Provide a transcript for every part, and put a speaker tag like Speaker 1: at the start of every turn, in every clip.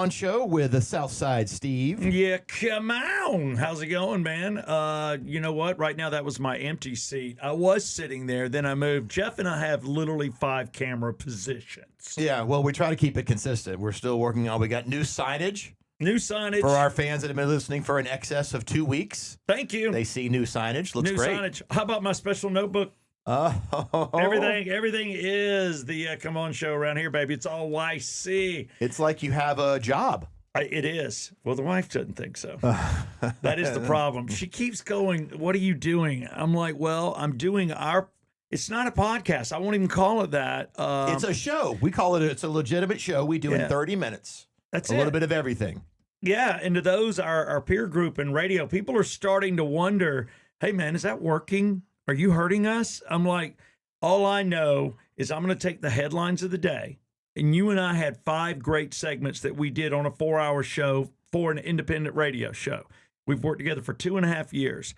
Speaker 1: On Show with the Southside Steve.
Speaker 2: Yeah, come on. How's it going, man? You know what? Right now, that was my empty seat. I was sitting there, then I moved. Jeff and I have literally 5 camera positions.
Speaker 1: Yeah, well, we try to keep it consistent. We're still working on. We got new signage.
Speaker 2: New signage.
Speaker 1: For our fans that have been listening for an excess of 2 weeks.
Speaker 2: Thank you.
Speaker 1: They see new signage. Looks great.
Speaker 2: New signage. How about my special notebook?
Speaker 1: Oh.
Speaker 2: Everything is the Come On Show around here, baby. It's all YC.
Speaker 1: It's like you have a job.
Speaker 2: It is. Well, the wife doesn't think so. That is the problem. She keeps going, what are you doing? I'm like, well, I'm doing it's not a podcast. I won't even call it that.
Speaker 1: It's a show. We call it, it's a legitimate show we do in 30 minutes.
Speaker 2: That's
Speaker 1: a little bit of everything.
Speaker 2: Yeah, and to those, our peer group in radio, people are starting to wonder, hey, man, is that working? Are you hurting us? I'm like, all I know is I'm going to take the headlines of the day. And you and I had 5 great segments that we did on a 4-hour show for an independent radio show. We've worked together for 2.5 years.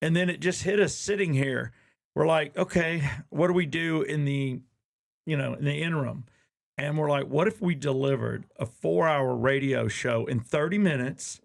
Speaker 2: And then it just hit us sitting here. We're like, okay, what do we do in the interim? And we're like, what if we delivered a 4-hour radio show in 30 minutes,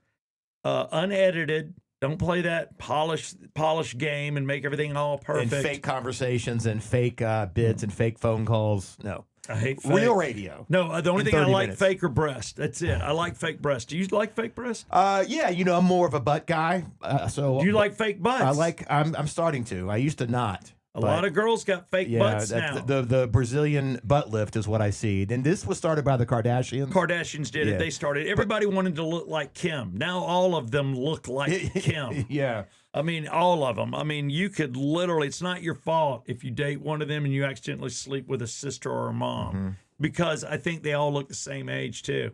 Speaker 2: unedited? Don't play that polish game and make everything all perfect.
Speaker 1: And fake conversations and fake bids and fake phone calls. No.
Speaker 2: I hate fake.
Speaker 1: Real radio.
Speaker 2: No, the only thing I like,
Speaker 1: minutes.
Speaker 2: fake or breast. That's it. I like fake breast. Do you like fake breast?
Speaker 1: Yeah, I'm more of a butt guy. So
Speaker 2: do you like fake butts?
Speaker 1: I'm starting to. I used to not.
Speaker 2: A lot of girls got fake butts now.
Speaker 1: The Brazilian butt lift is what I see. And this was started by the Kardashians.
Speaker 2: Kardashians did it. They started. Everybody wanted to look like Kim. Now all of them look like Kim.
Speaker 1: Yeah.
Speaker 2: I mean, all of them. I mean, you could literally, it's not your fault if you date one of them and you accidentally sleep with a sister or a mom, because I think they all look the same age too.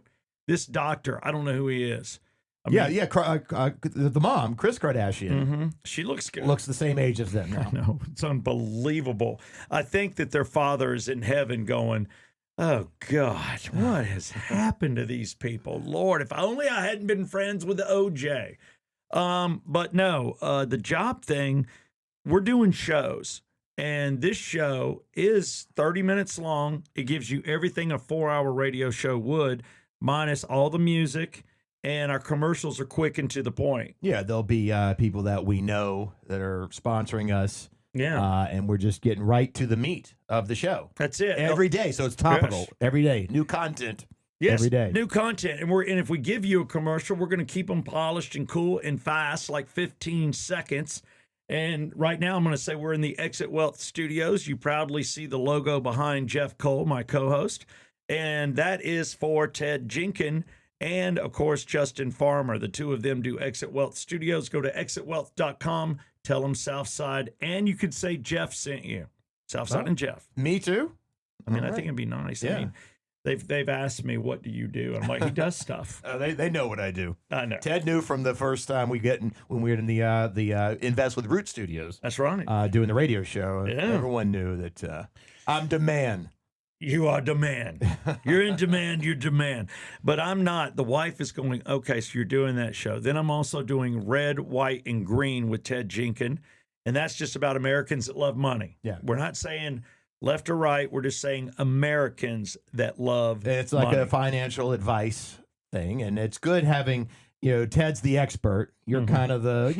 Speaker 2: This doctor, I don't know who he is.
Speaker 1: The mom, Kris Kardashian.
Speaker 2: She looks good.
Speaker 1: Looks the same age as them now.
Speaker 2: No, it's unbelievable. I think that their father is in heaven going, oh, God, what has happened to these people? Lord, if only I hadn't been friends with the OJ. But no, the job thing, we're doing shows. And this show is 30 minutes long. It gives you everything a 4-hour radio show would, minus all the music. And our commercials are quick and to the point.
Speaker 1: Yeah, there'll be people that we know that are sponsoring us.
Speaker 2: Yeah.
Speaker 1: And we're just getting right to the meat of the show.
Speaker 2: That's it.
Speaker 1: Every day. So it's topical.
Speaker 2: Yes.
Speaker 1: Every day. New content.
Speaker 2: Yes,
Speaker 1: every day.
Speaker 2: New content. And if we give you a commercial, we're going to keep them polished and cool and fast, like 15 seconds. And right now I'm going to say we're in the Exit Wealth Studios. You proudly see the logo behind Jeff Cole, my co-host. And that is for Ted Jenkins. And, of course, Justin Farmer. The two of them do Exit Wealth Studios. Go to exitwealth.com. Tell them Southside. And you could say Jeff sent you. Southside and Jeff.
Speaker 1: Me too.
Speaker 2: I mean, I think it'd be nice.
Speaker 1: Yeah.
Speaker 2: I mean, they've asked me, what do you do? I'm like, he does stuff.
Speaker 1: They know what I do.
Speaker 2: I know.
Speaker 1: Ted knew from the first time when we were in the Invest with Root Studios.
Speaker 2: That's right.
Speaker 1: Doing the radio show.
Speaker 2: Yeah.
Speaker 1: Everyone knew that I'm demand.
Speaker 2: You are demand. You're in demand. You're demand. But I'm not. The wife is going, okay, so you're doing that show. Then I'm also doing Red, White, and Green with Ted Jenkins. And that's just about Americans that love money.
Speaker 1: Yeah.
Speaker 2: We're not saying left or right. We're just saying Americans that love
Speaker 1: It's like
Speaker 2: money.
Speaker 1: a financial advice thing. And it's good having, Ted's the expert. You're kind of the,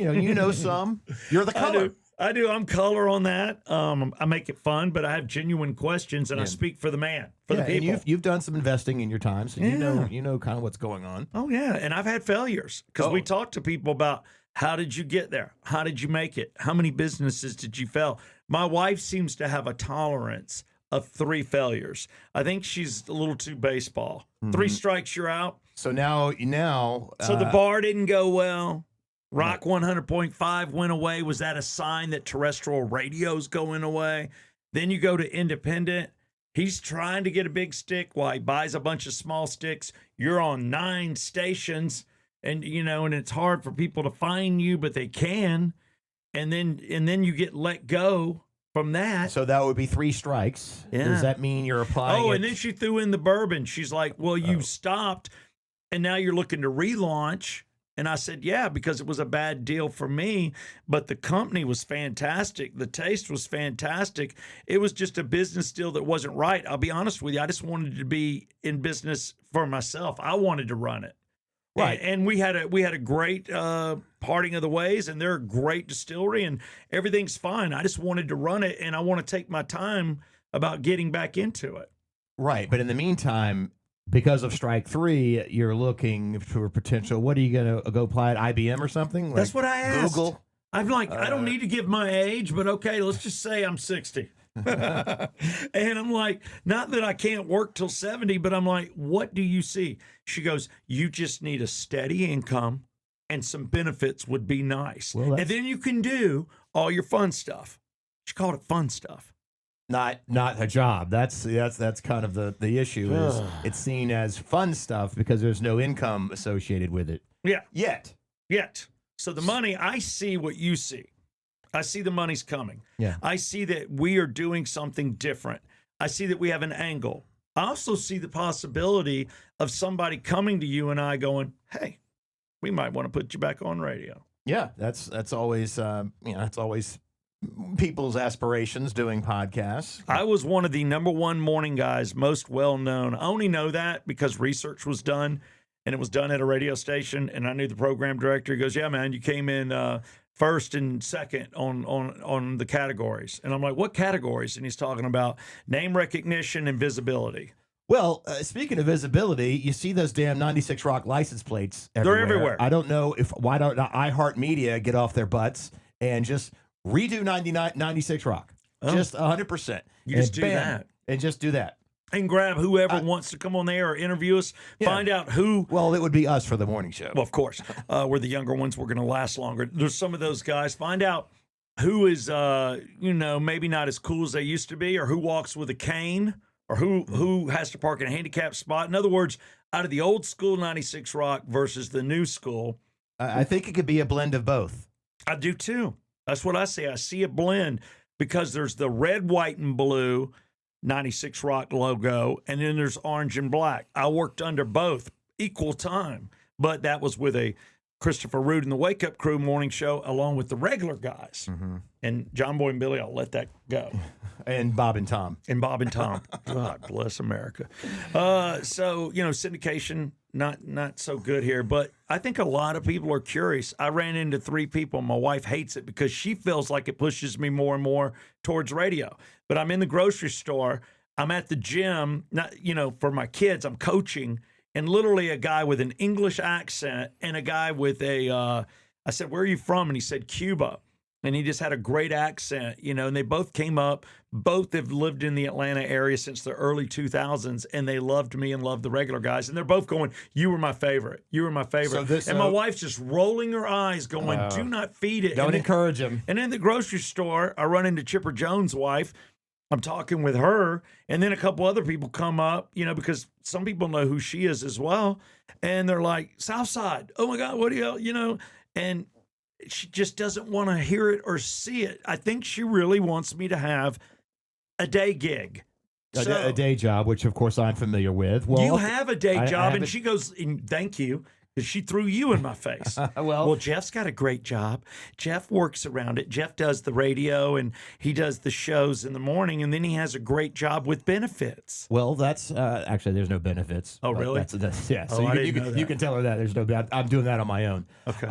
Speaker 1: some. You're the color.
Speaker 2: I do. I'm color on that. I make it fun, but I have genuine questions, and I speak for the man, for the people.
Speaker 1: And you've done some investing in your time, so you know kind of what's going on.
Speaker 2: Oh yeah, and I've had failures because we talk to people about how did you get there, how did you make it, how many businesses did you fail. My wife seems to have a tolerance of 3 failures. I think she's a little too baseball. 3 strikes, you're out.
Speaker 1: So now,
Speaker 2: so the bar didn't go well. Rock 100.5 went away. Was that a sign that terrestrial radio's going away? Then you go to independent. He's trying to get a big stick while he buys a bunch of small sticks. You're on 9 stations, and and it's hard for people to find you, but they can. And then you get let go from that.
Speaker 1: So that would be 3 strikes.
Speaker 2: Yeah.
Speaker 1: Does that mean you're applying?
Speaker 2: Oh, and then she threw in the bourbon. She's like, well, you stopped, and now you're looking to relaunch. And I said, yeah, because it was a bad deal for me, but the company was fantastic. The taste was fantastic. It was just a business deal that wasn't right. I'll be honest with you. I just wanted to be in business for myself. I wanted to run it.
Speaker 1: Right.
Speaker 2: And we had a great parting of the ways, and they're a great distillery, and everything's fine. I just wanted to run it, and I want to take my time about getting back into it.
Speaker 1: Right. But in the meantime, because of strike 3, you're looking for potential. What are you going to go apply at IBM or something?
Speaker 2: That's what I asked.
Speaker 1: Google.
Speaker 2: I'm like, I don't need to give my age, but okay, let's just say I'm 60. And I'm like, not that I can't work till 70, but I'm like, what do you see? She goes, you just need a steady income and some benefits would be nice.
Speaker 1: Well,
Speaker 2: and then you can do all your fun stuff. She called it fun stuff.
Speaker 1: Not a job. That's kind of the issue is it's seen as fun stuff because there's no income associated with it.
Speaker 2: Yeah.
Speaker 1: Yet.
Speaker 2: So the money, I see what you see. I see the money's coming.
Speaker 1: Yeah.
Speaker 2: I see that we are doing something different. I see that we have an angle. I also see the possibility of somebody coming to you and I going, hey, we might want to put you back on radio.
Speaker 1: Yeah, that's always that's always people's aspirations doing podcasts.
Speaker 2: I was one of the #1 morning guys, most well known. I only know that because research was done, and it was done at a radio station, and I knew the program director. He goes, yeah, man, you came in first and second on the categories. And I'm like, what categories? And he's talking about name recognition and visibility.
Speaker 1: Well, speaking of visibility, you see those damn 96 Rock license plates everywhere.
Speaker 2: They're everywhere.
Speaker 1: I don't know why don't iHeartMedia get off their butts and just redo 96 Rock. Just 100%.
Speaker 2: You just do that.
Speaker 1: And just do that.
Speaker 2: And grab whoever wants to come on there or interview us.
Speaker 1: Yeah.
Speaker 2: Find out who.
Speaker 1: Well, it would be us for the morning show.
Speaker 2: Well, of course. We're the younger ones. We're going to last longer. There's some of those guys. Find out who is, maybe not as cool as they used to be, or who walks with a cane, or who has to park in a handicapped spot. In other words, out of the old school 96 Rock versus the new school.
Speaker 1: I think it could be a blend of both.
Speaker 2: I do too. That's what I see. I see a blend because there's the red, white, and blue 96 Rock logo, and then there's orange and black. I worked under both equal time, but that was with a Christopher Root and the Wake Up Crew morning show along with the regular guys.
Speaker 1: Mm-hmm.
Speaker 2: And John Boy and Billy, I'll let that go.
Speaker 1: And Bob and Tom.
Speaker 2: And Bob and Tom. God bless America. So, syndication, not so good here, but I think a lot of people are curious. I ran into 3 people. My wife hates it because she feels like it pushes me more and more towards radio. But I'm in the grocery store. I'm at the gym, for my kids, I'm coaching. And literally a guy with an English accent and a guy with I said, where are you from? And he said, Cuba. And he just had a great accent, and they both came up. Both have lived in the Atlanta area since the early 2000s, and they loved me and loved the regular guys. And they're both going, you were my favorite. You were my favorite. And my wife's just rolling her eyes going, do not feed it.
Speaker 1: Don't encourage him.
Speaker 2: And in the grocery store, I run into Chipper Jones' wife. I'm talking with her, and then a couple other people come up, because some people know who she is as well. And they're like, Southside, oh my God, what do you, and she just doesn't want to hear it or see it. I think she really wants me to have a day gig.
Speaker 1: A day job, which of course I'm familiar with. Well,
Speaker 2: you have a day job, and
Speaker 1: haven't-
Speaker 2: she goes, thank you. Because she threw you in my face. Well, Jeff's got a great job. Jeff works around it. Jeff does the radio and he does the shows in the morning, and then he has a great job with benefits.
Speaker 1: Well, that's actually there's no benefits.
Speaker 2: Oh, really?
Speaker 1: Yeah. So you can tell her that there's no. I'm doing that on my own.
Speaker 2: Okay.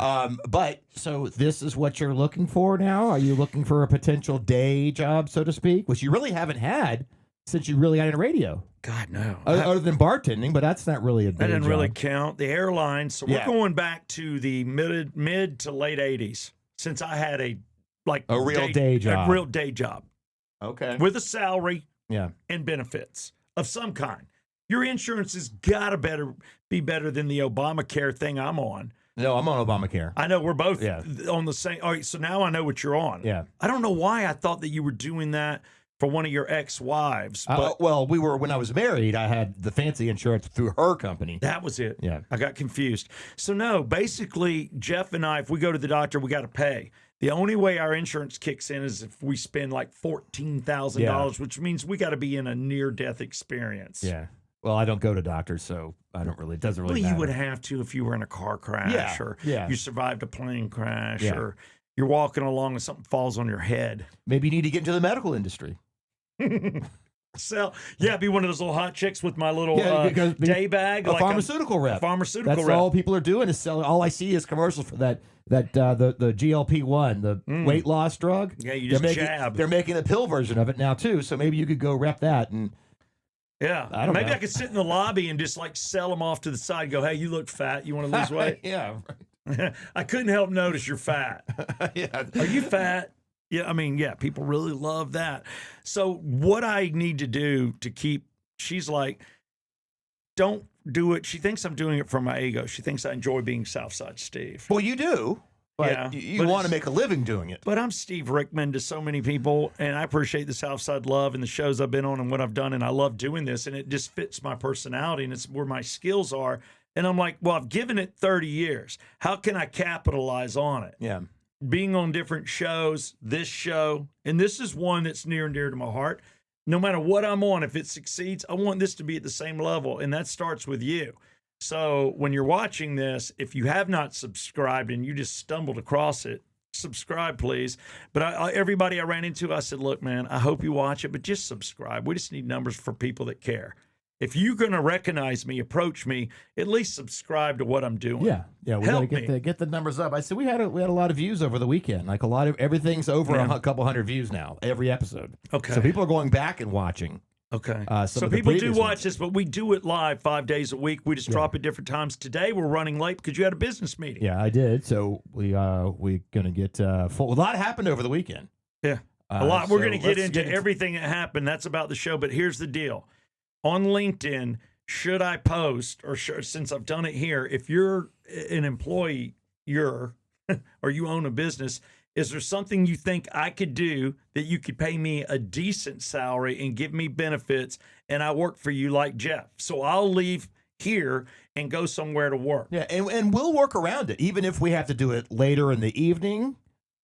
Speaker 1: But so this is what you're looking for now. Are you looking for a potential day job, so to speak, which you really haven't had since you really got into radio?
Speaker 2: God, no.
Speaker 1: Other than bartending, but that's not really a day
Speaker 2: That didn't
Speaker 1: job.
Speaker 2: really count. The airlines. So we're
Speaker 1: Yeah.
Speaker 2: going back to the mid to late 80s since I had a
Speaker 1: real day job.
Speaker 2: A real day job
Speaker 1: Okay.
Speaker 2: with a salary
Speaker 1: Yeah.
Speaker 2: and benefits of some kind. Your insurance has got to be better than the Obamacare thing I'm on.
Speaker 1: No, I'm on Obamacare.
Speaker 2: I know we're both
Speaker 1: Yeah.
Speaker 2: on the same. All right, so now I know what you're on.
Speaker 1: Yeah.
Speaker 2: I don't know why I thought that you were doing that for one of your ex-wives, but
Speaker 1: Well, when I was married, I had the fancy insurance through her company.
Speaker 2: that was it.
Speaker 1: Yeah.
Speaker 2: I got confused. So no, basically, Jeff and I, if we go to the doctor, we got to pay. The only way our insurance kicks in is if we spend like $14,000, which means we got to be in a near-death experience.
Speaker 1: Yeah. Well, I don't go to doctors, so I don't really. It doesn't really
Speaker 2: Well,
Speaker 1: matter.
Speaker 2: you would have to if you were in a car crash or
Speaker 1: yeah.
Speaker 2: you survived a plane crash
Speaker 1: Yeah.
Speaker 2: or you're walking along and something falls on your head.
Speaker 1: Maybe you need to get into the medical industry.
Speaker 2: So, yeah, be one of those little hot chicks with my little
Speaker 1: because
Speaker 2: day bag.
Speaker 1: A
Speaker 2: like
Speaker 1: pharmaceutical rep.
Speaker 2: A pharmaceutical
Speaker 1: That's
Speaker 2: rep.
Speaker 1: all people are doing is selling. All I see is commercials for the GLP-1, the weight loss drug.
Speaker 2: Yeah, you just jab.
Speaker 1: They're making a pill version of it now too. So maybe you could go rep that and.
Speaker 2: Yeah,
Speaker 1: I don't
Speaker 2: maybe
Speaker 1: know.
Speaker 2: I could sit in the lobby and just like sell them off to the side. Go, hey, you look fat. You want to lose weight?
Speaker 1: Yeah.
Speaker 2: I couldn't help notice you're fat.
Speaker 1: Yeah.
Speaker 2: Are you fat? Yeah, I mean, yeah, people really love that. So what I need to do to keep, she's like, don't do it. She thinks I'm doing it for my ego. She thinks I enjoy being Southside Steve.
Speaker 1: Well, you do, but
Speaker 2: Yeah,
Speaker 1: you
Speaker 2: but
Speaker 1: want to
Speaker 2: it's-
Speaker 1: make a living doing it.
Speaker 2: But I'm Steve Rickman to so many people, and I appreciate the Southside love and the shows I've been on and what I've done, and I love doing this, and it just fits my personality, and it's where my skills are. And I'm like, well, I've given it 30 years. How can I capitalize on it?
Speaker 1: Yeah.
Speaker 2: Being on different shows, this show, and this is one that's near and dear to my heart. No matter what I'm on, if it succeeds, I want this to be at the same level, and that starts with you. So when you're watching this, if you have not subscribed and you just stumbled across it, subscribe, please. But everybody I ran into, I said, look, man, I hope you watch it, but just subscribe. We just need numbers for people that care. If you're going to recognize me, approach me, at least subscribe to what I'm doing.
Speaker 1: Yeah. We
Speaker 2: Help
Speaker 1: got to
Speaker 2: me.
Speaker 1: get the numbers up. I said we had a lot of views over the weekend. Like everything's over a couple hundred views now. Every episode.
Speaker 2: Okay.
Speaker 1: So people are going back and watching.
Speaker 2: Okay.
Speaker 1: Some
Speaker 2: So
Speaker 1: of the
Speaker 2: people do
Speaker 1: previous
Speaker 2: watch
Speaker 1: ones.
Speaker 2: this, but we do it live 5 days a week. We just drop at different times. Today we're running late because you had a business meeting.
Speaker 1: Yeah, I did. So we're gonna get full. A lot happened over the weekend.
Speaker 2: Yeah. A lot. We're
Speaker 1: so
Speaker 2: going to get
Speaker 1: let's
Speaker 2: into everything that happened. That's about the show. But here's the deal. On LinkedIn, should I post, or since I've done it here, if you're an employee, or you own a business, is there something you think I could do that you could pay me a decent salary and give me benefits, and I work for you like Jeff? So I'll leave here and go somewhere to work.
Speaker 1: Yeah, and we'll work around it. Even if we have to do it later in the evening,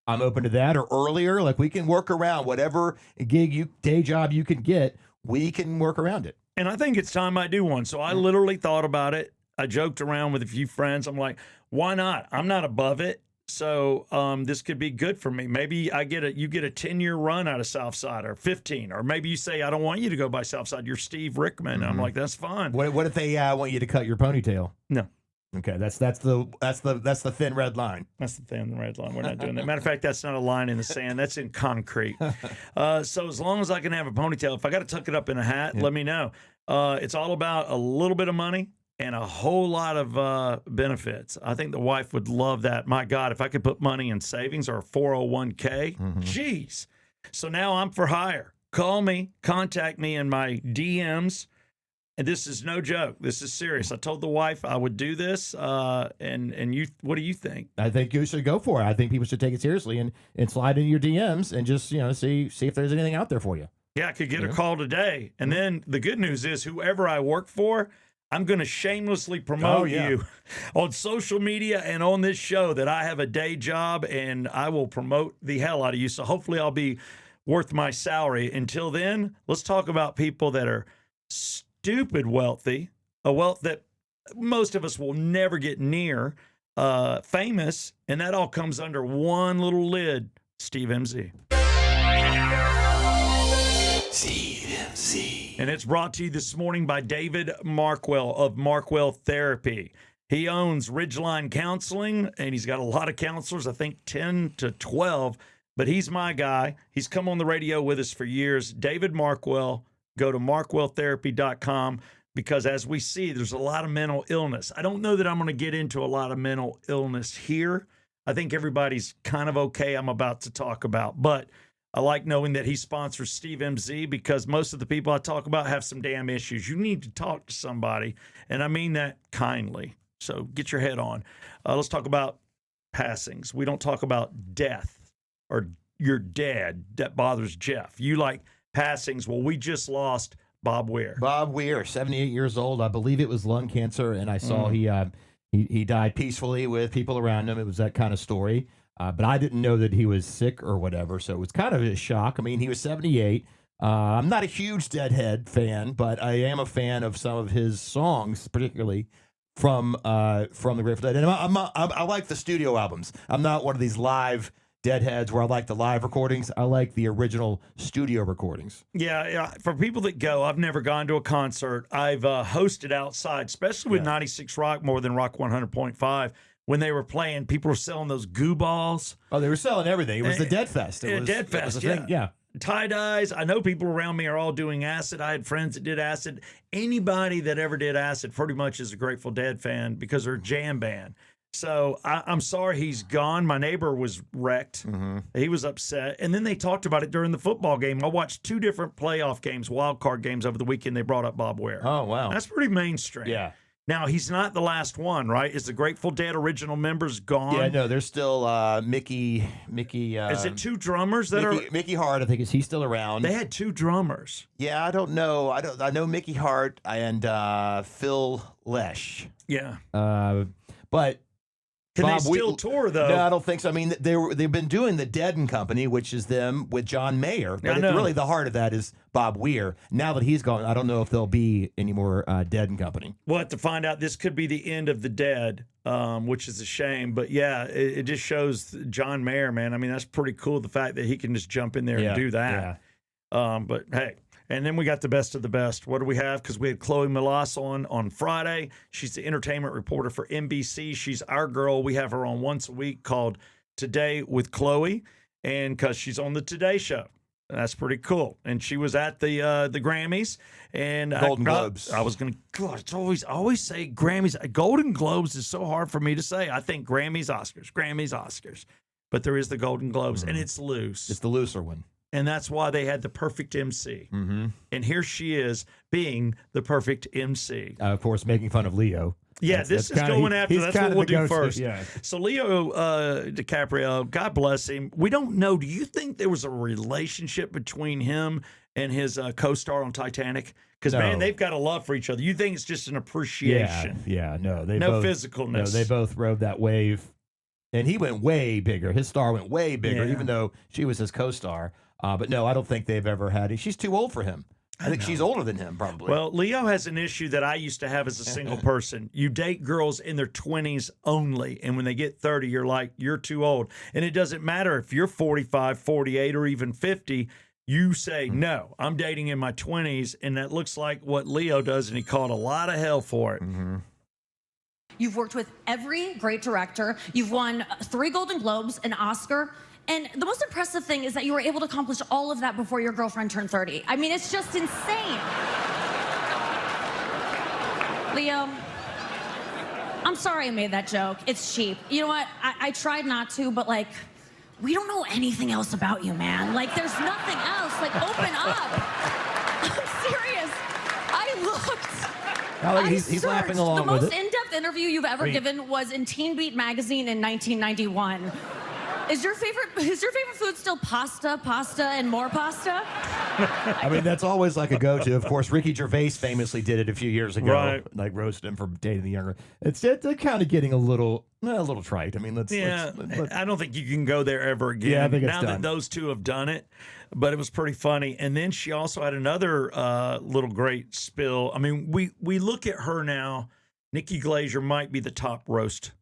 Speaker 1: I'm open to that, or earlier. Like we can work around whatever day job you can get. We can work around it.
Speaker 2: And I think it's time I do one. So I literally thought about it. I joked around with a few friends. I'm like, why not? I'm not above it. So this could be good for me. Maybe you get a 10-year run out of Southside, or 15, or maybe you say, I don't want you to go by Southside. You're Steve Rickman. I'm like, that's fine.
Speaker 1: What if they want you to cut your ponytail?
Speaker 2: No.
Speaker 1: Okay, that's the thin red line.
Speaker 2: That's the thin red line. We're not doing that. Matter of fact, that's not a line in the sand. That's in concrete. So as long as I can have a ponytail, if I got to tuck it up in a hat, let me know. It's all about a little bit of money and a whole lot of benefits. I think the wife would love that. My God, if I could put money in savings or a 401k, geez. So now I'm for hire. Call me, contact me in my DMs. And this is no joke. This is serious. I told the wife I would do this. And you, what do you think?
Speaker 1: I think you should go for it. I think people should take it seriously and slide into your DMs and just see if there's anything out there for you.
Speaker 2: Yeah, I could get a call today. And then the good news is whoever I work for, I'm going to shamelessly promote you on social media and on this show that I have a day job, and I will promote the hell out of you. So hopefully I'll be worth my salary. Until then, let's talk about people that are stupid wealthy, a wealth that most of us will never get near, famous, and that all comes under one little lid, Steve MZ. And it's brought to you this morning by David Markwell of Markwell Therapy. He owns Ridgeline Counseling, and he's got a lot of counselors, I think 10 to 12, but he's my guy. He's come on the radio with us for years. David Markwell, go to markwelltherapy.com, because as we see, there's a lot of mental illness. I don't know that I'm going to get into a lot of mental illness here. I think everybody's kind of okay, I'm about to talk about, but I like knowing that he sponsors Steve MZ, because most of the people I talk about have some damn issues. You need to talk to somebody, and I mean that kindly. So get your head on. Let's talk about passings. We don't talk about death or you're dead. That bothers Jeff. You like passings. Well, we just lost Bob Weir.
Speaker 1: Bob Weir, 78 years old. I believe it was lung cancer, and I saw he died peacefully with people around him. It was that kind of story. But I didn't know that he was sick or whatever, so it was kind of a shock. I mean, he was 78. I'm not a huge Deadhead fan, but I am a fan of some of his songs, particularly from the Grateful Dead. And I like the studio albums. I'm not one of these live Deadheads where I like the live recordings. I like the original studio recordings.
Speaker 2: Yeah. For people that go, I've never gone to a concert. I've hosted outside, especially with 96 Rock more than Rock 100.5. When they were playing, people were selling those goo balls.
Speaker 1: Oh, they were selling everything. It was the Dead Fest. It was
Speaker 2: Dead Fest,
Speaker 1: it was a thing. Yeah.
Speaker 2: Tie-dyes. I know people around me are all doing acid. I had friends that did acid. Anybody that ever did acid pretty much is a Grateful Dead fan because they're a jam band. So I'm sorry he's gone. My neighbor was wrecked. He was upset. And then they talked about it during the football game. I watched 2 different playoff games, wild card games over the weekend. They brought up Bob Weir.
Speaker 1: Oh, wow.
Speaker 2: That's pretty mainstream.
Speaker 1: Yeah.
Speaker 2: Now, he's not the last one, right? Is the Grateful Dead original members gone?
Speaker 1: Yeah, no, there's still Mickey.
Speaker 2: Is it 2 drummers that are?
Speaker 1: Mickey Hart, I think, is he still around?
Speaker 2: They had 2 drummers.
Speaker 1: Yeah, I don't know. I know Mickey Hart and Phil Lesh.
Speaker 2: Yeah.
Speaker 1: But
Speaker 2: Can
Speaker 1: Bob
Speaker 2: they still tour though?
Speaker 1: No, I don't think so. I mean, they've been doing the Dead and Company, which is them with John Mayer. But really, the heart of that is Bob Weir. Now that he's gone, I don't know if there'll be any more Dead and Company.
Speaker 2: We'll have to find out. This could be the end of the Dead, which is a shame. But yeah, it just shows John Mayer, man. I mean, that's pretty cool. The fact that he can just jump in there and do that. Yeah. But hey. And then we got the best of the best. What do we have? Because we had Chloe Melas on Friday. She's the entertainment reporter for NBC. She's our girl. We have her on once a week called Today with Chloe, and because she's on the Today Show. That's pretty cool. And she was at the Grammys and
Speaker 1: Golden Globes.
Speaker 2: I was gonna. God, it's always say Grammys. Golden Globes is so hard for me to say. I think Grammys, Oscars. But there is the Golden Globes, and it's loose.
Speaker 1: It's the looser one.
Speaker 2: And that's why they had the perfect MC.
Speaker 1: Mm-hmm.
Speaker 2: And here she is being the perfect MC.
Speaker 1: Of course, making fun of Leo.
Speaker 2: Yeah, this is going after. That's what we'll do first.
Speaker 1: Yeah.
Speaker 2: So Leo DiCaprio, God bless him. We don't know. Do you think there was a relationship between him and his co-star on Titanic? Because, man, they've got a love for each other. You think it's just an appreciation.
Speaker 1: Yeah, no.
Speaker 2: No physicalness.
Speaker 1: No, they both rode that wave. And he went way bigger. His star went way bigger, even though she was his co-star. But no, I don't think they've ever had it. She's too old for him. I think she's older than him, probably.
Speaker 2: Well, Leo has an issue that I used to have as a single person. You date girls in their 20s only, and when they get 30, you're like, you're too old. And it doesn't matter if you're 45, 48, or even 50. You say, no, I'm dating in my 20s, and that looks like what Leo does, and he caught a lot of hell for it.
Speaker 1: Mm-hmm.
Speaker 3: You've worked with every great director. You've won 3 Golden Globes, an Oscar. And the most impressive thing is that you were able to accomplish all of that before your girlfriend turned 30. I mean, it's just insane. Leo, I'm sorry I made that joke. It's cheap. You know what? I tried not to, but like, we don't know anything else about you, man. Like, there's nothing else. Like, open up. I'm serious. I looked.
Speaker 1: He's laughing along
Speaker 3: with it. The most
Speaker 1: it.
Speaker 3: in-depth interview you've ever given was in Teen Beat magazine in 1991. Is your favorite food still pasta, and more pasta?
Speaker 1: I mean, that's always like a go-to. Of course, Ricky Gervais famously did it a few years ago,
Speaker 2: right?
Speaker 1: Like roasted him for dating the younger. It's kind of getting a little trite. I mean, let's.
Speaker 2: I don't think you can go there ever again.
Speaker 1: Yeah, I think it's
Speaker 2: now
Speaker 1: done.
Speaker 2: that those two have done it, but it was pretty funny. And then she also had another little great spill. I mean, we look at her now. Nikki Glaser might be the top roast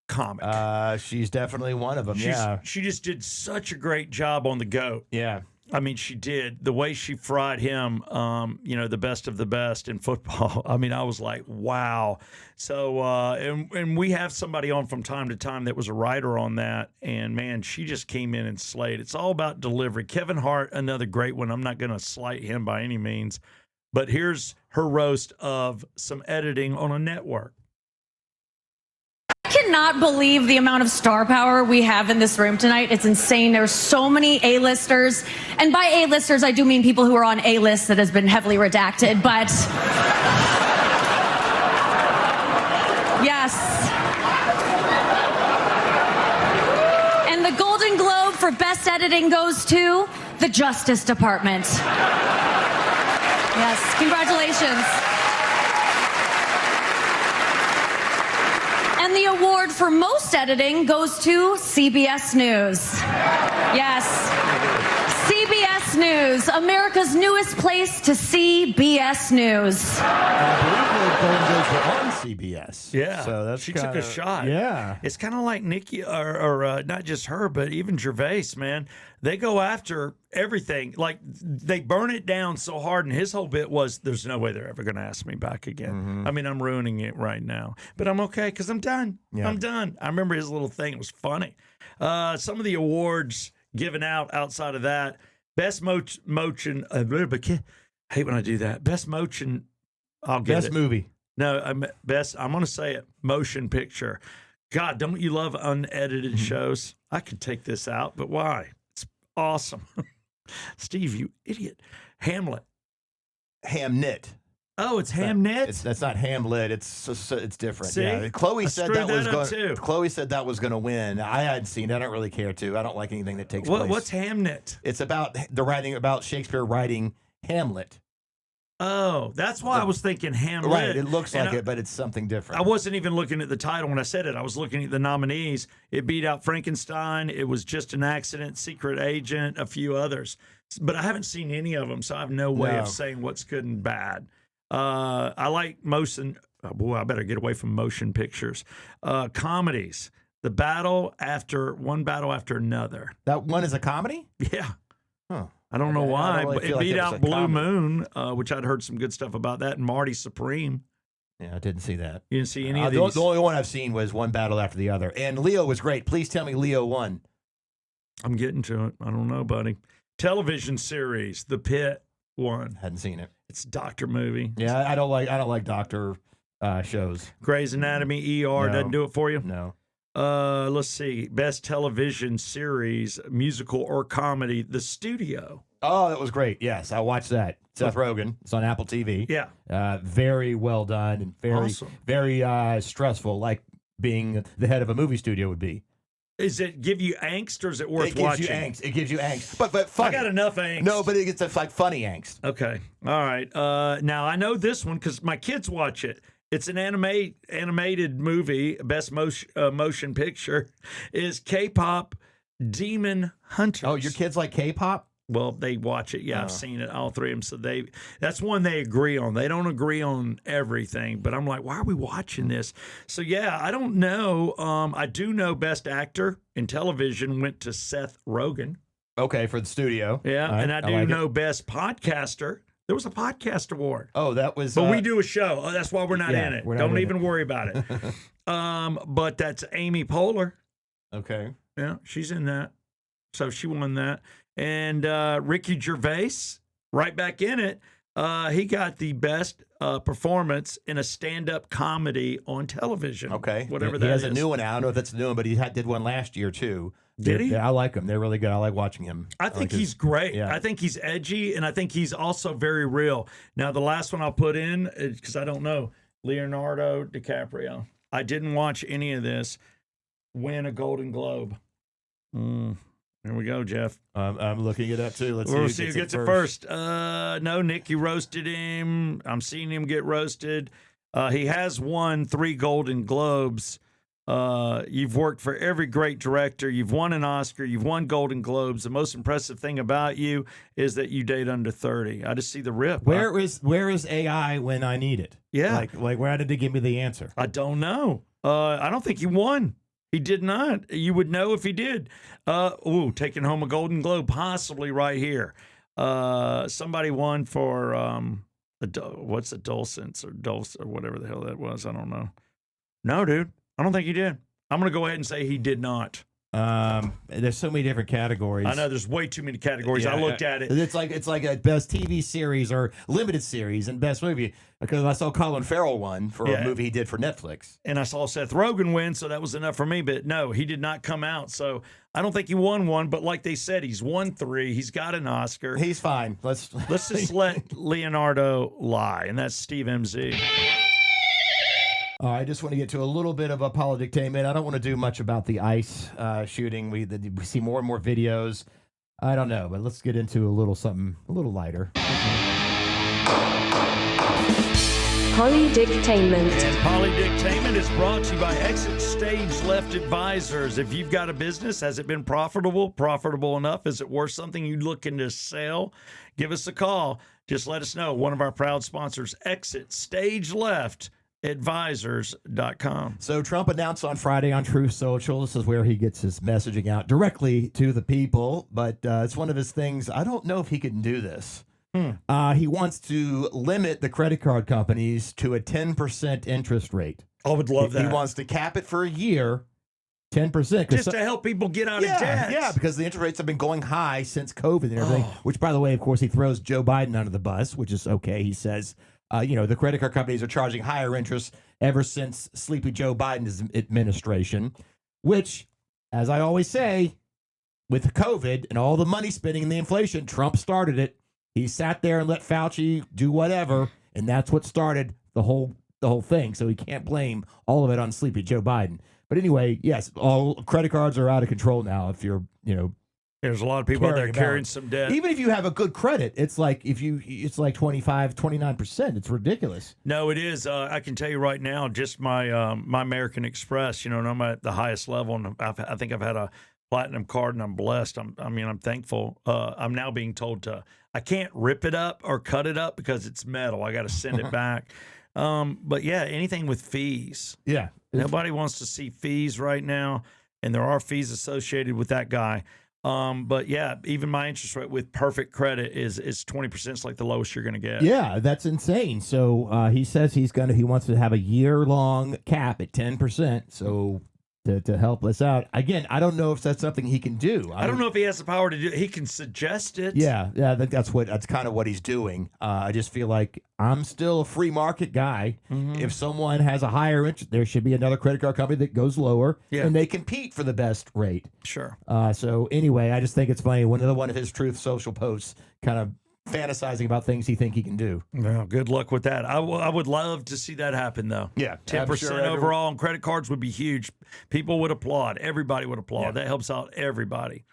Speaker 2: comic.
Speaker 1: She's definitely one of them.
Speaker 2: She just did such a great job on the GOAT.
Speaker 1: Yeah.
Speaker 2: I mean, she did. The way she fried him, the best of the best in football. I mean, I was like, wow. So, and we have somebody on from time to time that was a writer on that. And, man, she just came in and slayed. It's all about delivery. Kevin Hart, another great one. I'm not going to slight him by any means. But here's her roast of some editing on a network.
Speaker 3: I cannot believe the amount of star power we have in this room tonight. It's insane. There's so many A-listers. And by A-listers, I do mean people who are on A-list that has been heavily redacted. But yes. And the Golden Globe for Best Editing goes to the Justice Department. Yes, congratulations. And the award for most editing goes to CBS News. Yes. CBS BS News, America's newest place to see BS News.
Speaker 1: I believe the Golden Globes were on CBS.
Speaker 2: Yeah,
Speaker 1: So that's
Speaker 2: she
Speaker 1: kinda,
Speaker 2: took a shot.
Speaker 1: Yeah.
Speaker 2: It's kind of like Nikki, or not just her, but even Gervais, man. They go after everything. Like, they burn it down so hard, and his whole bit was, there's no way they're ever going to ask me back again.
Speaker 1: Mm-hmm.
Speaker 2: I mean, I'm ruining it right now. But I'm okay, because I'm done.
Speaker 1: Yeah.
Speaker 2: I'm done. I remember his little thing. It was funny. Some of the awards given out outside of that, Best Motion, I hate when I do that. Best Motion, I'll get
Speaker 1: Best
Speaker 2: it.
Speaker 1: movie.
Speaker 2: No, I'm going to say it. Motion picture. God, don't you love unedited shows? I could take this out, but why? It's awesome. Steve, you idiot. Hamlet.
Speaker 1: Hamnet.
Speaker 2: Oh, it's Hamnet?
Speaker 1: That's not Hamlet. It's different.
Speaker 2: See?
Speaker 1: Yeah. Chloe
Speaker 2: I
Speaker 1: said
Speaker 2: screwed
Speaker 1: that was
Speaker 2: that up,
Speaker 1: going.
Speaker 2: too.
Speaker 1: Chloe said that was going to win. I hadn't seen it. I don't really care to. I don't like anything that takes place.
Speaker 2: What's Hamnet?
Speaker 1: It's about about Shakespeare writing Hamlet.
Speaker 2: Oh, that's why I was thinking Hamlet.
Speaker 1: Right. It looks
Speaker 2: And
Speaker 1: like it, but it's something different.
Speaker 2: I wasn't even looking at the title when I said it. I was looking at the nominees. It beat out Frankenstein. It was Just an Accident, Secret Agent, a few others. But I haven't seen any of them, so I have no way of saying what's good and bad. I like motion. Oh boy, I better get away from motion pictures. Comedies. One battle after another.
Speaker 1: That one is a comedy?
Speaker 2: Yeah.
Speaker 1: Huh.
Speaker 2: I don't know
Speaker 1: Okay, I
Speaker 2: why,
Speaker 1: don't really
Speaker 2: but
Speaker 1: feel
Speaker 2: it
Speaker 1: like
Speaker 2: beat
Speaker 1: it was
Speaker 2: out
Speaker 1: a
Speaker 2: Blue
Speaker 1: comedy.
Speaker 2: Moon, which I'd heard some good stuff about that, and Marty Supreme.
Speaker 1: Yeah, I didn't see that.
Speaker 2: You didn't see any of
Speaker 1: The
Speaker 2: these?
Speaker 1: only one I've seen was One Battle After the Other. And Leo was great. Please tell me Leo won.
Speaker 2: I'm getting to it. I don't know, buddy. Television series, The Pit won.
Speaker 1: Hadn't seen it.
Speaker 2: It's a doctor movie.
Speaker 1: Yeah, I don't like doctor shows.
Speaker 2: Grey's Anatomy, ER
Speaker 1: No.
Speaker 2: doesn't do it for you.
Speaker 1: No.
Speaker 2: Let's see. Best television series, musical or comedy, The Studio.
Speaker 1: Oh, that was great. Yes, I watched that. Seth Rogen. It's on Apple TV.
Speaker 2: Yeah.
Speaker 1: Very well done and very
Speaker 2: Awesome.
Speaker 1: very stressful, like being the head of a movie studio would be.
Speaker 2: Does it give you angst or is it worth
Speaker 1: It gives
Speaker 2: watching?
Speaker 1: you angst. It gives you angst. But
Speaker 2: I
Speaker 1: funny.
Speaker 2: got enough angst.
Speaker 1: No, but it gets like funny angst.
Speaker 2: Okay. All right. Now I know this one because my kids watch it. It's an animated movie. Best motion picture is K-pop Demon Hunters.
Speaker 1: Oh, your kids like K-pop?
Speaker 2: Well, they watch it. Yeah,
Speaker 1: Oh.
Speaker 2: I've seen it, all three of them. So that's one they agree on. They don't agree on everything, but I'm like, why are we watching this? So yeah, I don't know. I do know Best Actor in Television went to Seth Rogen.
Speaker 1: Okay, for the studio.
Speaker 2: Yeah,
Speaker 1: All right,
Speaker 2: and I do
Speaker 1: like it.
Speaker 2: know Best Podcaster. There was a podcast award.
Speaker 1: Oh, that was.
Speaker 2: But we do a show. Oh, that's why we're not
Speaker 1: yeah,
Speaker 2: in it.
Speaker 1: we're not
Speaker 2: Don't
Speaker 1: in
Speaker 2: even worry about it. But that's Amy Poehler.
Speaker 1: Okay.
Speaker 2: Yeah, she's in that. So she won that. And Ricky Gervais, right back in it. He got the best performance in a stand-up comedy on television.
Speaker 1: Okay.
Speaker 2: Whatever
Speaker 1: he
Speaker 2: that is.
Speaker 1: has a new one out. I don't know if that's a new one, but he did one last year too.
Speaker 2: Did he?
Speaker 1: Yeah, I like them. They're really good. I like watching him.
Speaker 2: I think
Speaker 1: like
Speaker 2: he's great.
Speaker 1: yeah.
Speaker 2: I think he's edgy, and I think he's also very real. Now, the last one I'll put in, because I don't know, Leonardo DiCaprio. I didn't watch any of this. Win a Golden Globe. Here we go, Jeff.
Speaker 1: I'm looking it up too. Let's
Speaker 2: We'll
Speaker 1: see
Speaker 2: see who gets it first. No, Nicky roasted him. I'm seeing him get roasted. He has won 3 Golden Globes. You've worked for every great director. You've won an Oscar. You've won Golden Globes. The most impressive thing about you is that you date under 30. I just see the rip.
Speaker 1: Where is AI when I need it?
Speaker 2: Yeah.
Speaker 1: Like where did they give me the answer?
Speaker 2: I don't know. I don't think he won. He did not. You would know if he did. Taking home a Golden Globe, possibly right here. Somebody won for what's a Dulcence or Dulce or whatever the hell that was. I don't know. No, dude. I don't think he did. I'm going to go ahead and say he did not.
Speaker 1: There's so many different categories.
Speaker 2: I know there's way too many categories.
Speaker 1: Yeah,
Speaker 2: I looked at it.
Speaker 1: It's like a best TV series or limited series and best movie because I saw Colin Farrell won for a movie he did for Netflix.
Speaker 2: And I saw Seth Rogen win, so that was enough for me. But no, he did not come out. So I don't think he won one. But like they said, he's won 3. He's got an Oscar.
Speaker 1: He's fine. Let's
Speaker 2: just let Leonardo lie. And that's Steve MZ.
Speaker 1: I just want to get to a little bit of a politictainment. I don't want to do much about the ICE shooting. We see more and more videos. I don't know, but let's get into a little something a little lighter.
Speaker 4: Polydictainment.
Speaker 2: And Polydictainment is brought to you by Exit Stage Left Advisors. If you've got a business, has it been profitable? Profitable enough? Is it worth something you're looking to sell? Give us a call. Just let us know. One of our proud sponsors, Exit Stage Left Advisors.com.
Speaker 1: So Trump announced on Friday on Truth Social, this is where he gets his messaging out directly to the people, but it's one of his things. I don't know if he can do this. He wants to limit the credit card companies to a 10% interest rate.
Speaker 2: I would love that.
Speaker 1: He wants to cap it for a year, 10%.
Speaker 2: Just to help people get out of debt.
Speaker 1: Yeah, because the interest rates have been going high since COVID and everything, which, by the way, of course, he throws Joe Biden under the bus, which is okay. He says, the credit card companies are charging higher interest ever since Sleepy Joe Biden's administration, which, as I always say, with COVID and all the money spending and the inflation, Trump started it. He sat there and let Fauci do whatever, and that's what started the whole thing. So he can't blame all of it on Sleepy Joe Biden. But anyway, yes, all credit cards are out of control now. If you're,
Speaker 2: there's a lot of people out there carrying some debt.
Speaker 1: Even if you have a good credit, it's like it's like 25, 29%. It's ridiculous.
Speaker 2: No, it is. I can tell you right now, just my American Express. And I'm at the highest level, and I think I've had a platinum card, and I'm blessed. I'm thankful. I'm now being told I can't rip it up or cut it up because it's metal. I got to send it back. But yeah, anything with fees.
Speaker 1: Yeah.
Speaker 2: Nobody wants to see fees right now, and there are fees associated with that guy. But yeah, even my interest rate with perfect credit is 20%. It's like the lowest you're going to get.
Speaker 1: Yeah, that's insane. So he says he wants to have a year-long cap at 10%. So to help us out. Again, I don't know if that's something he can do.
Speaker 2: I don't know if he has the power to do it. He can suggest it.
Speaker 1: Yeah, I think that's kind of what he's doing. I just feel like I'm still a free market guy. Mm-hmm. If someone has a higher interest, there should be another credit card company that goes lower, and they compete for the best rate.
Speaker 2: Sure.
Speaker 1: So anyway, I just think it's funny. One of his Truth Social posts kind of fantasizing about things he can do.
Speaker 2: Well, good luck with that. I would love to see that happen, though.
Speaker 1: Yeah,
Speaker 2: 10% overall on credit cards would be huge. People would applaud. Everybody would applaud. Yeah. That helps out everybody.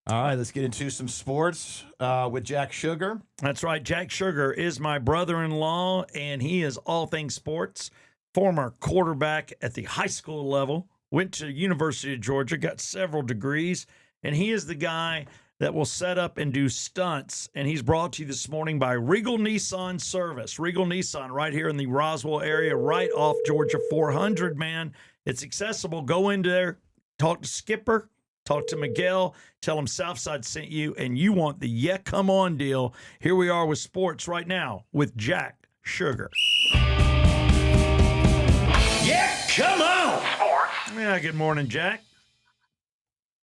Speaker 1: All right, let's get into some sports with Jack Sugar.
Speaker 2: That's right. Jack Sugar is my brother-in-law, and he is all things sports. Former quarterback at the high school level, went to University of Georgia, got several degrees, and he is the guy that will set up and do stunts. And he's brought to you this morning by Regal Nissan Service. Regal Nissan right here in the Roswell area, right off Georgia 400, man. It's accessible. Go in there, talk to Skipper, talk to Miguel, tell him Southside sent you, and you want the Yeah Come On deal. Here we are with sports right now with Jack Sugar. Yeah, come on! Sports. Yeah, good morning, Jack.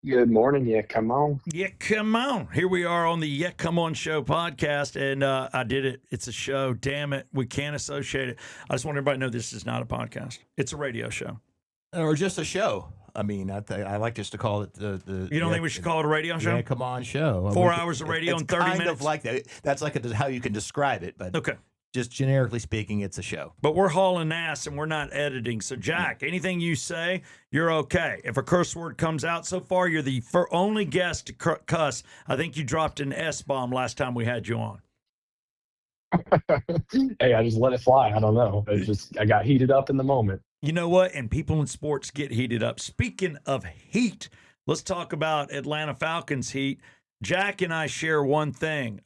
Speaker 5: Good morning. Yeah, come on.
Speaker 2: Yeah, come on. Here we are on the Yeah, Come On Show podcast, and I did it. It's a show. Damn it. We can't associate it. I just want everybody to know this is not a podcast. It's a radio show.
Speaker 1: Or just a show. I mean, I like just to call it the
Speaker 2: You don't think we should call it a radio show?
Speaker 1: Yeah, Come On Show.
Speaker 2: 4 hours of radio in 30 minutes?
Speaker 1: It's kind of like that. That's like how you can describe it, but
Speaker 2: okay.
Speaker 1: Just generically speaking, it's a show.
Speaker 2: But we're hauling ass and we're not editing. So, Jack, anything you say, you're okay. If a curse word comes out so far, you're the only guest to cuss. I think you dropped an S-bomb last time we had you on.
Speaker 5: Hey, I just let it fly. I don't know. I got heated up in the moment.
Speaker 2: You know what? And people in sports get heated up. Speaking of heat, let's talk about Atlanta Falcons heat. Jack and I share one thing.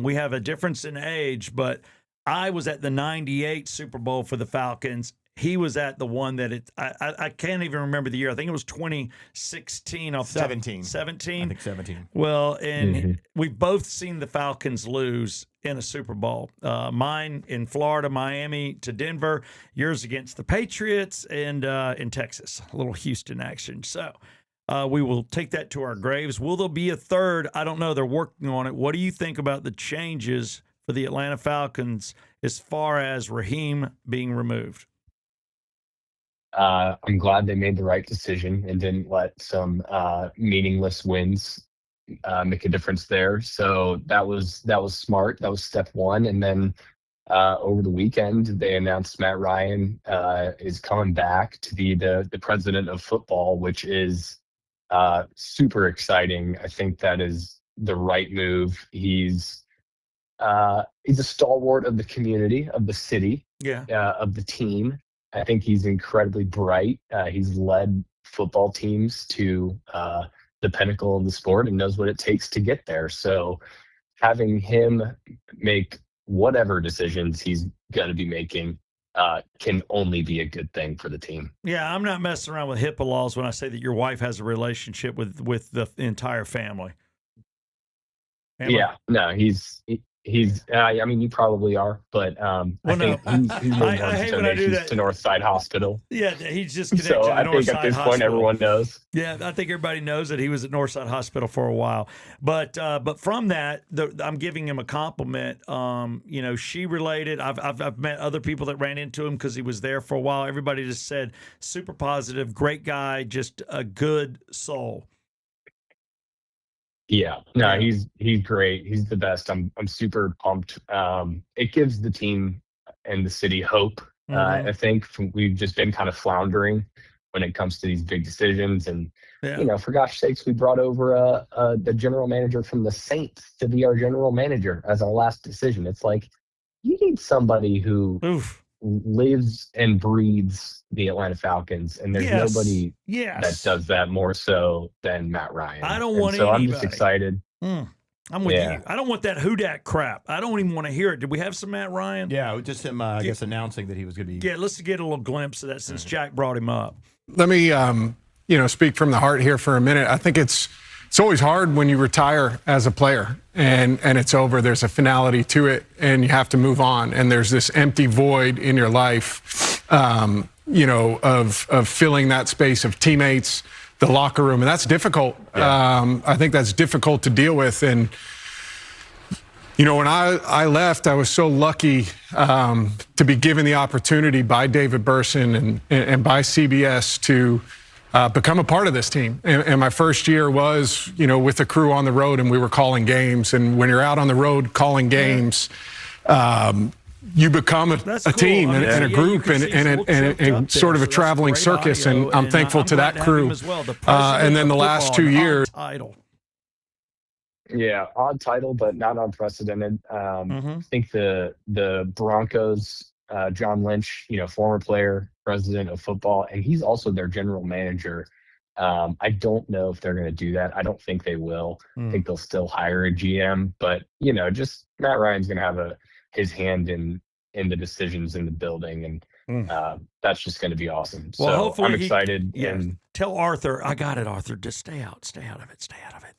Speaker 2: We have a difference in age, but I was at the 98 Super Bowl for the Falcons. He was at the one that I can't even remember the year. I think it was 2016.
Speaker 1: 17.
Speaker 2: 17?
Speaker 1: I think 17.
Speaker 2: Well, and we've both seen the Falcons lose in a Super Bowl. Mine in Florida, Miami to Denver. Yours against the Patriots and in Texas. A little Houston action. So we will take that to our graves. Will there be a third? I don't know. They're working on it. What do you think about the changes for the Atlanta Falcons as far as Raheem being removed?
Speaker 5: I'm glad they made the right decision and didn't let some meaningless wins make a difference there. So that was smart. That was step one. And then over the weekend, they announced Matt Ryan is coming back to be the president of football, which is super exciting. I think that is the right move. He's he's a stalwart of the community, of the city,
Speaker 2: Yeah.
Speaker 5: of the team. I think he's incredibly bright. He's led football teams to the pinnacle of the sport and knows what it takes to get there. So having him make whatever decisions he's going to be making can only be a good thing for the team.
Speaker 2: Yeah, I'm not messing around with HIPAA laws when I say that your wife has a relationship with the entire family. Am I?
Speaker 5: Yeah, no, he's. I mean, you probably are, but I
Speaker 2: Well, no.
Speaker 5: think he's made
Speaker 2: I
Speaker 5: more
Speaker 2: hate when I do
Speaker 5: donations
Speaker 2: that.
Speaker 5: to Northside Hospital.
Speaker 2: Yeah, he's just connected
Speaker 5: So
Speaker 2: to
Speaker 5: I think at
Speaker 2: Northside
Speaker 5: this point,
Speaker 2: Hospital.
Speaker 5: everyone knows.
Speaker 2: Yeah, I think everybody knows that he was at Northside Hospital for a while. But from that, I'm giving him a compliment. You know, she related. I've met other people that ran into him because he was there for a while. Everybody just said super positive, great guy, just a good soul.
Speaker 5: Yeah, no,
Speaker 2: Yeah.
Speaker 5: he's great. He's the best. I'm super pumped. It gives the team and the city hope.
Speaker 2: Mhm.
Speaker 5: I think we've just been kind of floundering when it comes to these big decisions, and
Speaker 2: Yeah.
Speaker 5: you know, for gosh sakes, we brought over the general manager from the Saints to be our general manager as our last decision. It's like you need somebody who
Speaker 2: Oof.
Speaker 5: lives and breathes the Atlanta Falcons, and there's
Speaker 2: Yes.
Speaker 5: nobody that
Speaker 2: Yes.
Speaker 5: does that more so than Matt Ryan.
Speaker 2: I don't
Speaker 5: And
Speaker 2: want
Speaker 5: so I'm just
Speaker 2: anybody.
Speaker 5: excited.
Speaker 2: I'm with
Speaker 5: Yeah.
Speaker 2: you. I don't want that who dat crap. I don't even want to hear it. Did we have some Matt Ryan?
Speaker 1: Yeah, just him, I guess, announcing that he was going to be.
Speaker 2: Yeah, let's get a little glimpse of that since Jack brought him up.
Speaker 4: Let me, speak from the heart here for a minute. I think it's always hard when you retire as a player and it's over. There's a finality to it, and you have to move on. And there's this empty void in your life, of filling that space of teammates, the locker room, and that's difficult.
Speaker 1: Yeah.
Speaker 4: I think that's difficult to deal with. And when I left, I was so lucky to be given the opportunity by David Burson and by CBS to become a part of this team. And my first year was, with the crew on the road, and we were calling games. And when you're out on the road calling games, you become a
Speaker 2: That's cool.
Speaker 4: team
Speaker 2: I mean,
Speaker 4: and a
Speaker 2: yeah, you
Speaker 4: group
Speaker 2: can see he's a little choked
Speaker 4: and
Speaker 2: up
Speaker 4: sort of
Speaker 2: there,
Speaker 4: a
Speaker 2: so that's
Speaker 4: traveling
Speaker 2: great
Speaker 4: circus.
Speaker 2: audio,
Speaker 4: And I'm thankful
Speaker 2: I'm
Speaker 4: to
Speaker 2: glad
Speaker 4: that
Speaker 2: have him
Speaker 4: crew.
Speaker 2: as well. The president
Speaker 4: And then
Speaker 2: of
Speaker 4: the last
Speaker 2: football,
Speaker 4: 2
Speaker 2: an
Speaker 4: years.
Speaker 2: odd title.
Speaker 5: Yeah, odd title, but not unprecedented. I think the Broncos, John Lynch, former player, president of football, and he's also their general manager. I don't know if they're going to do that. I don't think they will. I think they'll still hire a GM, but just Matt Ryan's going to have his hand in the decisions in the building, and that's just going to be awesome.
Speaker 2: Well,
Speaker 5: so
Speaker 2: hopefully
Speaker 5: I'm excited.
Speaker 2: Yeah.
Speaker 5: And
Speaker 2: Tell Arthur, I got it, Arthur. Just stay out of it. Stay out of it.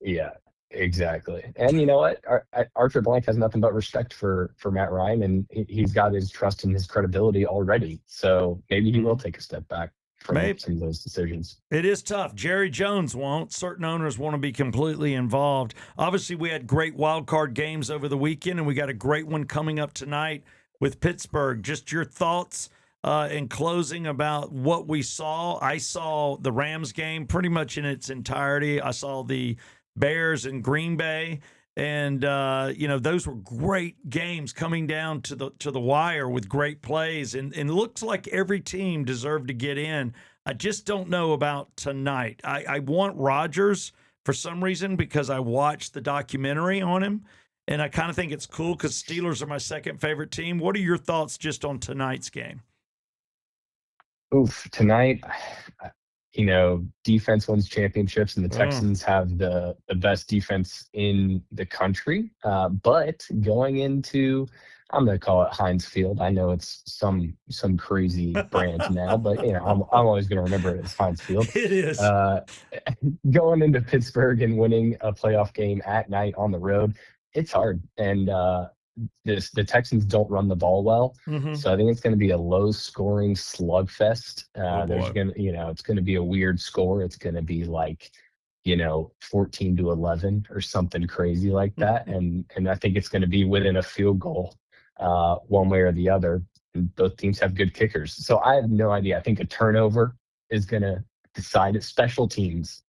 Speaker 5: yeah, exactly. And you know what? Arthur Blank has nothing but respect for Matt Ryan, and he's got his trust and his credibility already. So maybe he will take a step back from
Speaker 2: Maybe.
Speaker 5: some of those decisions.
Speaker 2: It is tough. Jerry Jones won't. Certain owners want to be completely involved. Obviously, we had great wild card games over the weekend, and we got a great one coming up tonight with Pittsburgh. Just your thoughts in closing about what we saw. I saw the Rams game pretty much in its entirety. I saw the Bears and Green Bay, and those were great games coming down to the wire with great plays, and it looks like every team deserved to get in. I just don't know about tonight. I want Rodgers for some reason because I watched the documentary on him, and I kind of think it's cool because Steelers are my second favorite team. What are your thoughts just on tonight's game?
Speaker 5: Oof, tonight, defense wins championships, and the Texans have the best defense in the country. But going into, I'm going to call it Heinz Field. I know it's some crazy brand now, but I'm always going to remember it as Heinz Field.
Speaker 2: It is.
Speaker 5: Going into Pittsburgh and winning a playoff game at night on the road, it's hard. And the Texans don't run the ball well, so I think it's going to be a low-scoring slugfest. There's going to, it's going to be a weird score. It's going to be like, 14-11 or something crazy like that, and I think it's going to be within a field goal, one way or the other. And both teams have good kickers, so I have no idea. I think a turnover is going to decide it. Special teams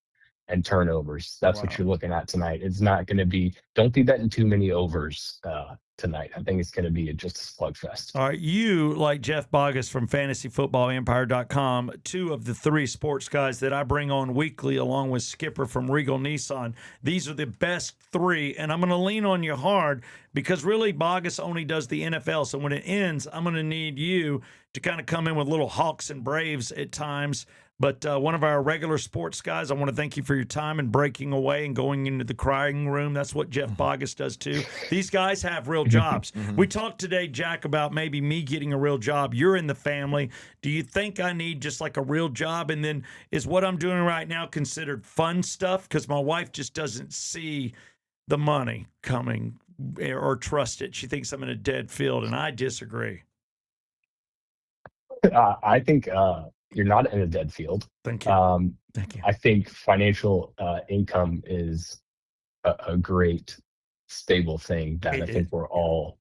Speaker 5: and turnovers. That's
Speaker 2: Wow.
Speaker 5: what you're looking at tonight. It's not going to be. Don't do that in too many overs tonight. I think it's going to be just a slugfest.
Speaker 2: All right, you, like Jeff Bogus from fantasyfootballempire.com, two of the three sports guys that I bring on weekly, along with Skipper from Regal Nissan. These are the best three, and I'm going to lean on you hard because really Bogus only does the NFL. So when it ends, I'm going to need you to kind of come in with little Hawks and Braves at times. But one of our regular sports guys, I want to thank you for your time and breaking away and going into the crying room. That's what Jeff Bogus does too. These guys have real jobs. We talked today, Jack, about maybe me getting a real job. You're in the family. Do you think I need just like a real job? And then is what I'm doing right now considered fun stuff? Because my wife just doesn't see the money coming or trust it. She thinks I'm in a dead field, and I disagree.
Speaker 5: I think you're not in a dead field.
Speaker 2: Thank you. Thank you.
Speaker 5: I think financial income is a great, stable thing that I think we're all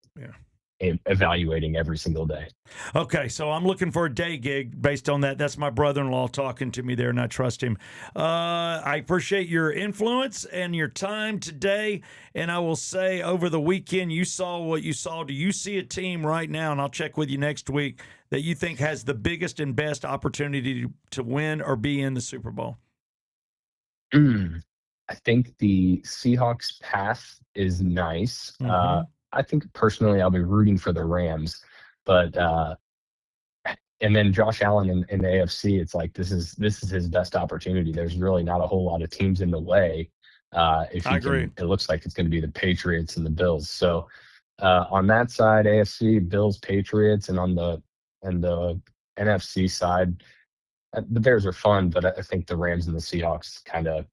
Speaker 5: evaluating every single day.
Speaker 2: Okay, so I'm looking for a day gig based on that. That's my brother-in-law talking to me there, and I trust him. I appreciate your influence and your time today, and I will say over the weekend, you saw what you saw. Do you see a team right now, and I'll check with you next week, that you think has the biggest and best opportunity to win or be in the Super Bowl?
Speaker 5: I think the Seahawks path is nice. I think personally I'll be rooting for the Rams, but and then Josh Allen in the AFC, it's like this is his best opportunity. There's really not a whole lot of teams in the way. If
Speaker 2: I agree.
Speaker 5: It looks like it's going to be the Patriots and the Bills. So on that side, AFC, Bills, Patriots, and on the NFC side, the Bears are fun, but I think the Rams and the Seahawks kind of,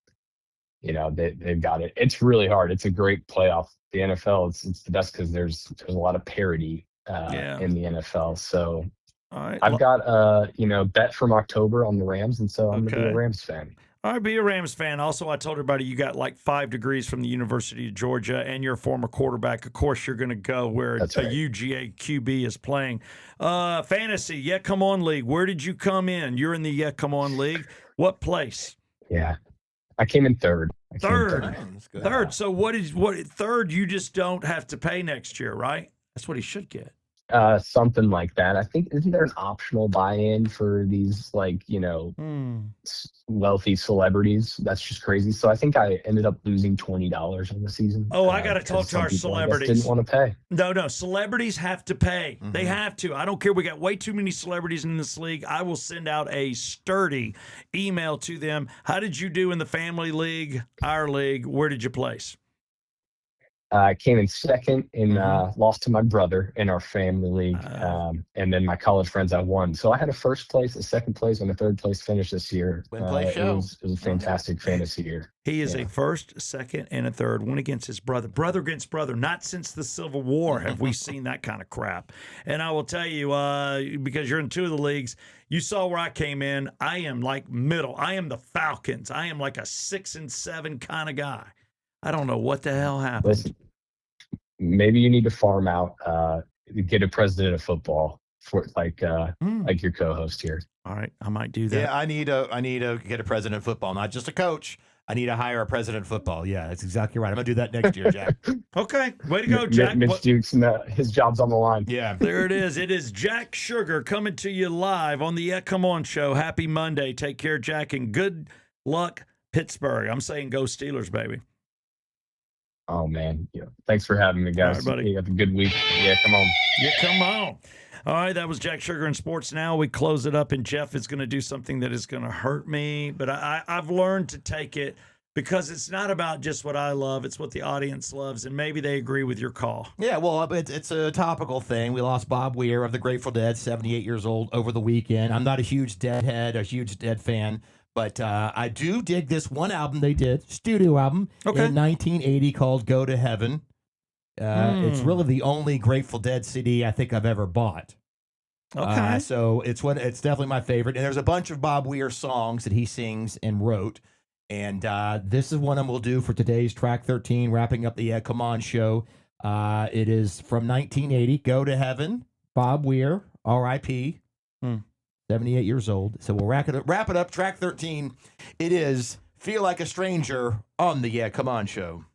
Speaker 5: they've got it. It's really hard. It's a great playoff. The NFL, it's the best because there's a lot of parity in the NFL. So
Speaker 2: all right.
Speaker 5: I've got bet from October on the Rams, and so I'm gonna be a Rams fan.
Speaker 2: All right, be a Rams fan. Also, I told everybody you got like 5 degrees from the University of Georgia, and you're a former quarterback. Of course, you're going to go where
Speaker 5: That's right.
Speaker 2: a UGA QB is playing. Fantasy, Yeah Come On League. Where did you come in? You're in the Yeah Come On League. What place?
Speaker 5: Yeah, I came in third.
Speaker 2: Third.
Speaker 1: That's good.
Speaker 2: Third. So what third? You just don't have to pay next year, right? That's what he should get.
Speaker 5: Something like that. I think, isn't there an optional buy-in for these wealthy celebrities? That's just crazy. So I think I ended up losing $20 on the season.
Speaker 2: Oh, I got to talk to our celebrities.
Speaker 5: Didn't want to pay.
Speaker 2: No, celebrities have to pay. They have to. I don't care. We got way too many celebrities in this league. I will send out a sturdy email to them. How did you do in the family league, our league? Where did you place?
Speaker 5: I came in second and lost to my brother in our family league. And then my college friends, I won. So I had a first place, a second place, and a third place finish this year.
Speaker 1: Win, play, show.
Speaker 5: It was a fantastic fantasy year.
Speaker 2: He is a first, second, and a third. Went against his brother. Brother against brother. Not since the Civil War have we seen that kind of crap. And I will tell you, because you're in 2 of the leagues, you saw where I came in. I am like middle. I am the Falcons. I am like a 6 and 7 kind of guy. I don't know what the hell happened.
Speaker 5: Listen, maybe you need to farm out, get a president of football for like your co-host here.
Speaker 2: All right, I might do that.
Speaker 1: Yeah, I need to get a president of football, not just a coach. I need to hire a president of football. Yeah, that's exactly right. I'm gonna do that next year, Jack.
Speaker 2: Okay, way to go, Jack.
Speaker 5: Mitch Dukes, his job's on the line.
Speaker 1: Yeah,
Speaker 2: there it is. It is Jack Sugar coming to you live on the Yeah Come On show. Happy Monday. Take care, Jack, and good luck, Pittsburgh. I'm saying go Steelers, baby.
Speaker 5: Oh man, thanks for having me, guys.
Speaker 2: All right, buddy.
Speaker 5: You have a good week. Yeah, come on.
Speaker 2: Yeah, come on. All right, that was Jack Sugar in Sports Now. We close it up, and Jeff is going to do something that is going to hurt me, but I've learned to take it because it's not about just what I love; it's what the audience loves, and maybe they agree with your call.
Speaker 1: yeah. Well, it's a topical thing. We lost Bob Weir of the Grateful Dead, 78 years old, over the weekend. I'm not a huge Dead fan. But I do dig this one album they did, studio album, in 1980 called Go to Heaven. It's really the only Grateful Dead CD I think I've ever bought.
Speaker 2: Okay.
Speaker 1: So it's definitely my favorite. And there's a bunch of Bob Weir songs that he sings and wrote. And this is one we'll do for today's Track 13, wrapping up the Come On show. It is from 1980, Go to Heaven, Bob Weir, R.I.P., 78 years old. So we'll wrap it up. Track 13. It is Feel Like a Stranger on the Yeah Come On show.